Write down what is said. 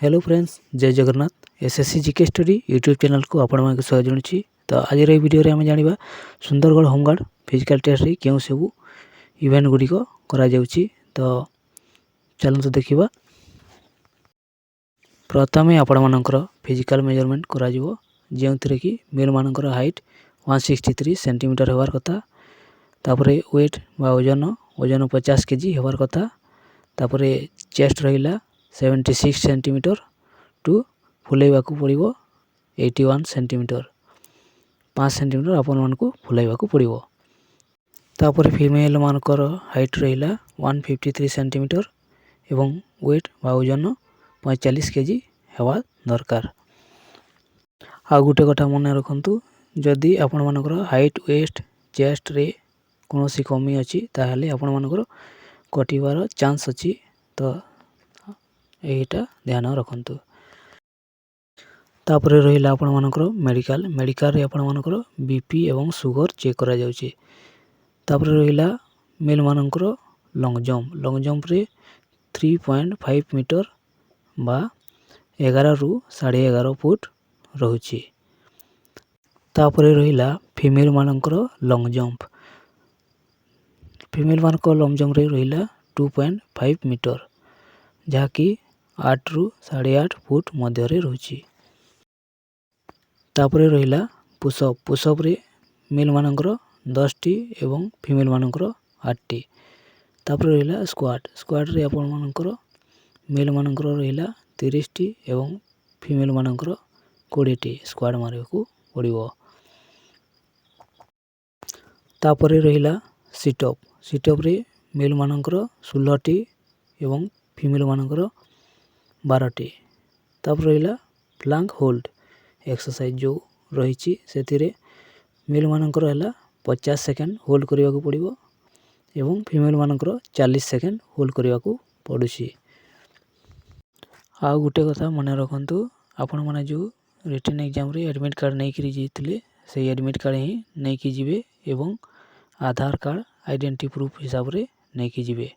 Hello friends, जय Jagannath. SSC GK study YouTube channel को आपण मानक स्वागत जणुछि। तो आज रे वीडियो रे हम जानिबा सुंदरगढ़ होमगार्ड फिजिकल टेस्ट रे केउ सब इवेंट गुडी को करा जाउछि। तो चलନ୍ତୁ देखिबा। प्रथमे आपण मानकर फिजिकल मेजरमेंट करा जिवो, जेउथरे कि मेल मानकर हाइट 163 सेंटीमीटर हेबार कथा। तापरे वेट बा ओजन 50 केजी हेबार कथा। तापरे चेस्ट रहिला 76 सेंटीमीटर टू फुलाइवाकू पड़िबो 81 सेंटीमीटर, 5 सेंटीमीटर आपण मानकू फुलाइवाकू पड़िबो। तापरे फीमेल मानकर हाइट रहिला 153 सेंटीमीटर एवं वेट बा ओजन 45 केजी हेबा दरकार। आ गुटे कथा मन रखंतु, जदि आपण मानकर हाइट वेस्ट चेस्ट रे कोनोसी कमी अछि ताहाले आपण मानकर कटिवार चांस अछि। तो एटा ध्यान रखंतु। तापरे रहिला आपण मानकर मेडिकल रे आपण मानकर बीपी एवं सुगर चेक करा जाउछि। तापरे रहिला मेल मानकर लॉन्ग जंप रे 3.5 मीटर बा 11 रु 11.5 फुट रहुछि। तापरे रहिला फीमेल मानकर लॉन्ग जंप रे रहिला 2.5 मीटर, जहाँकि 8 रु 8.5 फुट मध्य रे रहुछि। तापरे रहिला पुशअप रे मेल मानकर 10 टी एवं फीमेल मानकर 8 टी। तापरे रहिला स्क्वाट रे आपण मानकर मेल मानकर रहिला 30 टी एवं फीमेल मानकर 20 टी स्क्वाड मारिବାକୁ पड़िबो। तापरे रहिला सिटअप रे मेल मानकर 16 टी एवं फीमेल मानकर 12 टी। तापरे रहिला प्लांक होल्ड एक्सरसाइज जो रहिछि, सेतिरे मेल मानकर हला 50 सेकेंड होल्ड करिवाकू पड़िबो एवं फीमेल मानकर 40 सेकेंड होल्ड करिवाकू पड़ुछि। आ गुटे कथा मन रखंतु, आपण माने जो रिटन एग्जाम रे एडमिट कार्ड नै करि जितिले से एडमिट कार्ड ही नै कि जिवे एवं आधार कार्ड आइडेंटिटी प्रूफ हिसाब रे नै कि जिवे।